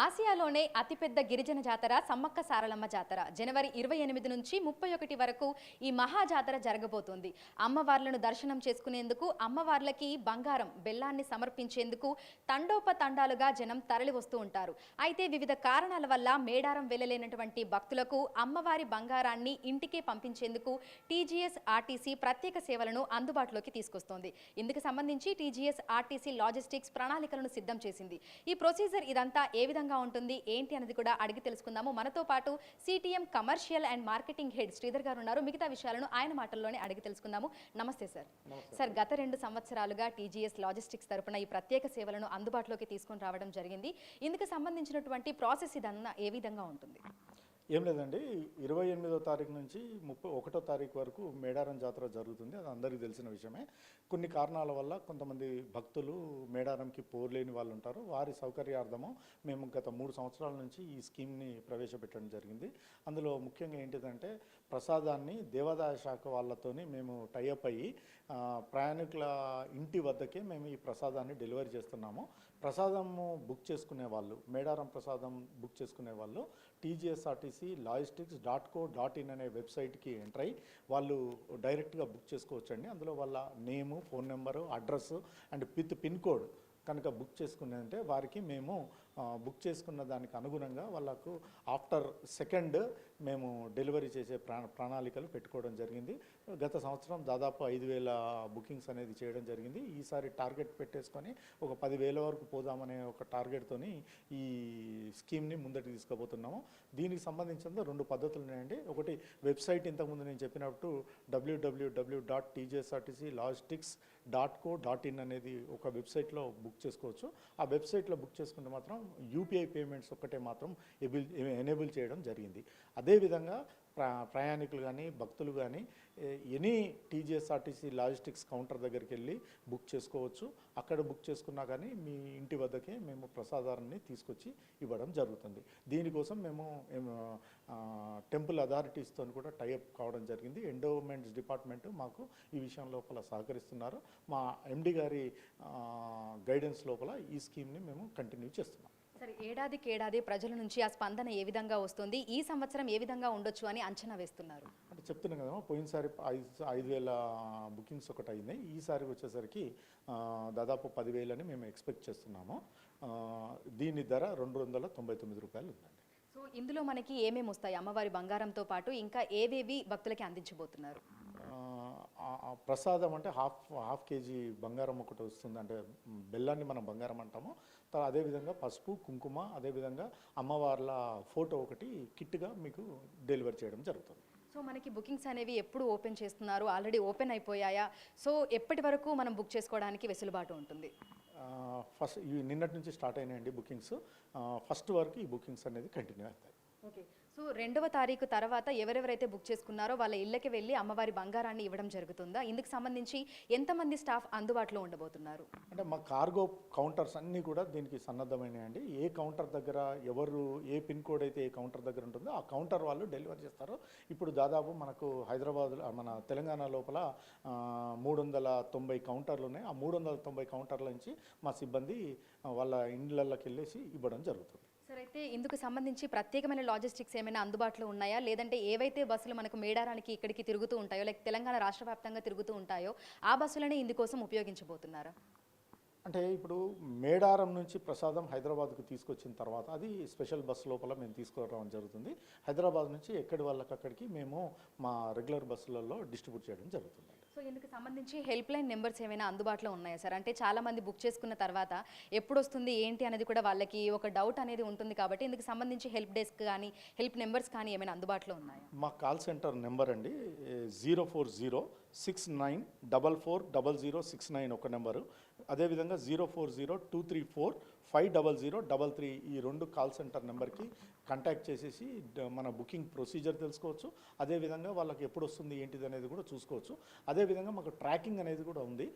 ఆసియాలోనే అతిపెద్ద గిరిజన జాతర సమ్మక్క సారలమ్మ జాతర జనవరి 28 నుంచి 31 వరకు ఈ మహా జాతర జరగబోతోంది. అమ్మవార్లను దర్శనం చేసుకునేందుకు అమ్మవార్లకి బంగారం బెల్లాన్ని సమర్పించేందుకు తండోపతండాలుగా జనం తరలి వస్తూ ఉంటారు. అయితే వివిధ కారణాల వల్ల మేడారం వెళ్ళలేనటువంటి భక్తులకు అమ్మవారి బంగారాన్ని ఇంటికే పంపించేందుకు టీజీఎస్ ఆర్టీసీ ప్రత్యేక సేవలను అందుబాటులోకి తీసుకొస్తోంది. ఇందుకు సంబంధించి టీజీఎస్ ఆర్టీసీ లాజిస్టిక్స్ ప్రణాళికలను సిద్ధం చేసింది. ఈ ప్రొసీజర్ ఇదంతా ఏ విధంగా ఉంటుంది ఏంటి అనేది కూడా అడిగి తెలుసుకుందాము. మనతో పాటు CTM commercial and marketing head Sridhar గారు ఉన్నారు. మిగతా విషయాలను ఆయన మాటల్లోనే అడిగి తెలుసుకుందాము. నమస్తే సార్. సార్, గత 2 సంవత్సరాలుగా టీజీఎస్ లాజిస్టిక్స్ తరపున ఈ ప్రత్యేక సేవలను అందుబాటులోకి తీసుకొని రావడం జరిగింది. ఇందుకు సంబంధించినటువంటి ప్రాసెస్ ఇదన్నా ఏ విధంగా ఉంటుంది? ఏం లేదండి, 28వ తారీఖు నుంచి 31వ తారీఖు వరకు మేడారం జాతర జరుగుతుంది. అది అందరికీ తెలిసిన విషయమే. కొన్ని కారణాల వల్ల కొంతమంది భక్తులు మేడారంకి పోలేని వాళ్ళు ఉంటారు. వారి సౌకర్యార్థము మేము గత 3 సంవత్సరాల నుంచి ఈ స్కీమ్ని ప్రవేశపెట్టడం జరిగింది. అందులో ముఖ్యంగా ఏంటిదంటే ప్రసాదాన్ని దేవాదాయ శాఖ వాళ్ళతోని మేము టైఅప్ అయ్యి ప్రయాణికుల ఇంటి వద్దకే మేము ఈ ప్రసాదాన్ని డెలివరీ చేస్తున్నాము. ప్రసాదము బుక్ చేసుకునే వాళ్ళు, మేడారం ప్రసాదం బుక్ చేసుకునే వాళ్ళు టీజీఎస్ఆర్టీసీ logistics.co.in అనే వెబ్సైట్కి ఎంటర్ అయ్యి వాళ్ళు డైరెక్ట్గా బుక్ చేసుకోవచ్చండి. అందులో వాళ్ళ name, phone number, address and with pin code కనుక బుక్ చేసుకున్నారంటే వారికి మేము బుక్ చేసుకున్న దానికి అనుగుణంగా వాళ్ళకు ఆఫ్టర్ సెకండ్ మేము డెలివరీ చేసే ప్రణాళికలు పెట్టుకోవడం జరిగింది. గత సంవత్సరం దాదాపు 5,000 బుకింగ్స్ అనేది చేయడం జరిగింది. ఈసారి టార్గెట్ పెట్టేసుకొని ఒక 10,000 వరకు పోదామనే ఒక టార్గెట్తోని ఈ స్కీమ్ని ముందటికి తీసుకుపోతున్నాము. దీనికి సంబంధించిన 2 పద్ధతులు ఉన్నాయండి. ఒకటి వెబ్సైట్, ఇంతకుముందు నేను చెప్పినట్టు www.tjsrtclogistics.co.in అనేది ఒక వెబ్సైట్లో బుక్ చేసుకోవచ్చు. ఆ వెబ్సైట్లో బుక్ చేసుకుంటే మాత్రం యూపీఐ పేమెంట్స్ ఒక్కటే మాత్రం ఎనేబుల్ చేయడం జరిగింది. అదేవిధంగా ప్రయాణికులు కానీ భక్తులు కానీ ఎనీ టీజీఎస్ఆర్టీసీ లాజిస్టిక్స్ కౌంటర్ దగ్గరికి వెళ్ళి బుక్ చేసుకోవచ్చు. అక్కడ బుక్ చేసుకున్నా కానీ మీ ఇంటి వద్దకే మేము ప్రసాదాన్ని తీసుకొచ్చి ఇవ్వడం జరుగుతుంది. దీనికోసం మేము టెంపుల్ అథారిటీస్తో కూడా టైఅప్ కావడం జరిగింది. ఎండోమెంట్స్ డిపార్ట్మెంట్ మాకు ఈ విషయం లోపల సహకరిస్తున్నారు. మా ఎండి గారి గైడెన్స్ లోపల ఈ స్కీమ్ని మేము కంటిన్యూ చేస్తున్నాం. సరే, ఏడాదికి ప్రజల నుంచి ఆ స్పందన ఏ విధంగా వస్తుంది, ఈ సంవత్సరం ఏ విధంగా ఉండొచ్చు అని అంచనా వేస్తున్నారు? అంటే చెప్తున్నాం కదా, పోయినసారి 5,000 బుకింగ్స్ ఒకటి అయినాయి. ఈసారి వచ్చేసరికి దాదాపు 10,000 అని మేము ఎక్స్పెక్ట్ చేస్తున్నాము. దీని ధర 299 రూపాయలు ఉందండి. సో ఇందులో మనకి ఏమేమి వస్తాయి? అమ్మవారి బంగారంతో పాటు ఇంకా ఏవేవి భక్తులకి అందించబోతున్నారు? ప్రసాదం అంటే హాఫ్ కేజీ బంగారం ఒకటి వస్తుంది, అంటే బెల్లాన్ని మనం బంగారం అంటాము. అదేవిధంగా పసుపు, కుంకుమ, అదేవిధంగా అమ్మవార్ల ఫోటో ఒకటి కిట్గా మీకు డెలివరీ చేయడం జరుగుతుంది. సో మనకి బుకింగ్స్ అనేవి ఎప్పుడు ఓపెన్ చేస్తున్నారు? ఆల్రెడీ ఓపెన్ అయిపోయాయా? సో ఎప్పటి వరకు మనం బుక్ చేసుకోవడానికి వెసులుబాటు ఉంటుంది? ఫస్ట్ నిన్నటి నుంచి స్టార్ట్ అయినాయండి బుకింగ్స్. ఫస్ట్ వరకు ఈ బుకింగ్స్ అనేది కంటిన్యూ అవుతాయి. ఓకే. సో 2వ తారీఖు తర్వాత ఎవరెవరైతే బుక్ చేసుకున్నారో వాళ్ళ ఇళ్ళకి వెళ్ళి అమ్మవారి బంగారాన్ని ఇవ్వడం జరుగుతుందా? ఇందుకు సంబంధించి ఎంతమంది స్టాఫ్ అందుబాటులో ఉండబోతున్నారు? అంటే మా కార్గో కౌంటర్స్ అన్నీ కూడా దీనికి సన్నద్ధమైనాయండి. ఏ కౌంటర్ దగ్గర ఎవరు ఏ పిన్ కోడ్ అయితే ఏ కౌంటర్ దగ్గర ఉంటుందో ఆ కౌంటర్ వాళ్ళు డెలివరీ చేస్తారు. ఇప్పుడు దాదాపు మనకు హైదరాబాద్, మన తెలంగాణ లోపల 390 కౌంటర్లు ఉన్నాయి. ఆ 390 కౌంటర్ల నుంచి మా సిబ్బంది వాళ్ళ ఇండ్లకి వెళ్ళేసి ఇవ్వడం జరుగుతుంది. సరే, అయితే ఇందుకు సంబంధించి ప్రత్యేకమైన లాజిస్టిక్స్ ఏమైనా అందుబాటులో ఉన్నాయా? లేదంటే ఏవైతే బస్సులు మనకు మేడారానికి ఇక్కడికి తిరుగుతూ ఉంటాయో, లైక్ తెలంగాణ రాష్ట్ర వ్యాప్తంగా తిరుగుతూ ఉంటాయో ఆ బస్సులనే ఇందుకోసం ఉపయోగించబోతున్నారా? అంటే ఇప్పుడు మేడారం నుంచి ప్రసాదం హైదరాబాద్కు తీసుకొచ్చిన తర్వాత అది స్పెషల్ బస్ లోపల మేము తీసుకురావడం జరుగుతుంది. హైదరాబాద్ నుంచి ఎక్కడి వాళ్ళకి అక్కడికి మేము మా రెగ్యులర్ బస్సులలో డిస్ట్రిబ్యూట్ చేయడం జరుగుతుంది. సో ఇందుకు సంబంధించి హెల్ప్ లైన్ నెంబర్స్ ఏమైనా అందుబాటులో ఉన్నాయా సార్? అంటే చాలామంది బుక్ చేసుకున్న తర్వాత ఎప్పుడు వస్తుంది ఏంటి అనేది కూడా వాళ్ళకి ఒక డౌట్ అనేది ఉంటుంది కాబట్టి ఇందుకు సంబంధించి హెల్ప్ డెస్క్ కానీ హెల్ప్ నెంబర్స్ కానీ ఏమైనా అందుబాటులో ఉన్నాయా? మా కాల్ సెంటర్ నెంబర్ అండి 04069440069 ఒక నెంబరు. అదేవిధంగా 04023450033 ఈ 2 కాల్ సెంటర్ నెంబర్కి కాంటాక్ట్ చేసేసి మన బుకింగ్ ప్రొసీజర్ తెలుసుకోవచ్చు. అదేవిధంగా వాళ్ళకి ఎప్పుడు వస్తుంది ఏంటిది అనేది కూడా చూసుకోవచ్చు. అదేవిధంగా మాకు ట్రాకింగ్ అనేది కూడా ఉంది.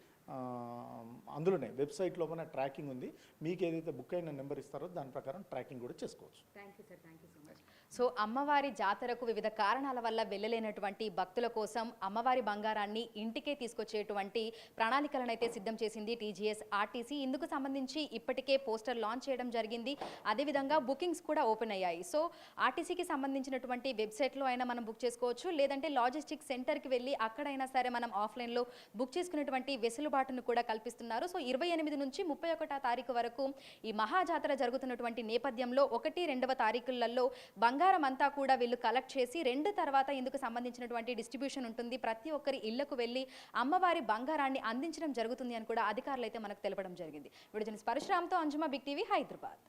అందులోనే వెబ్సైట్ లోపల ట్రాకింగ్ ఉంది. మీకు ఏదైతే బుక్ అయిన నెంబర్ ఇస్తారో దాని ప్రకారం ట్రాకింగ్ కూడా చేసుకోవచ్చు. Thank you sir, thank you so much. So అమ్మవారి జాతరకు వివిధ కారణాల వల్ల వెళ్ళలేనటువంటి భక్తుల కోసం అమ్మవారి బంగారాన్ని ఇంటికే తీసుకొచ్చేటువంటి ప్రణాళికలను అయితే సిద్ధం చేసింది టీజీఎస్ ఆర్టీసీ. ఇందుకు సంబంధించి ఇప్పటికే పోస్టర్ లాంచ్ చేయడం జరిగింది. అదేవిధంగా బుకింగ్స్ కూడా ఓపెన్ అయ్యాయి. సో ఆర్టీసీకి సంబంధించినటువంటి వెబ్సైట్లో అయినా మనం బుక్ చేసుకోవచ్చు, లేదంటే లాజిస్టిక్ సెంటర్కి వెళ్ళి అక్కడైనా సరే మనం ఆఫ్లైన్లో బుక్ చేసుకునేటువంటి వెసులుబాటును కూడా కల్పిస్తున్నారు. సో 28 నుంచి 31వ తారీఖు వరకు ఈ మహాజాతర జరుగుతున్నటువంటి నేపథ్యంలో 1, 2వ తారీఖులలో బంగారం అంతా కూడా వీళ్ళు కలెక్ట్ చేసి 2 తర్వాత ఇందుకు సంబంధించినటువంటి డిస్ట్రిబ్యూషన్ ఉంటుంది. ప్రతి ఒక్కరి ఇళ్లకు వెళ్ళి అమ్మవారి బంగారాన్ని అందించడం జరుగుతుంది అని కూడా అధికారులు అయితే మనకు తెలపడం జరిగింది. వీడియో జర్నలిస్ట్ పరశురామ్తో అంజుమా, బిగ్ టీవీ, హైదరాబాద్.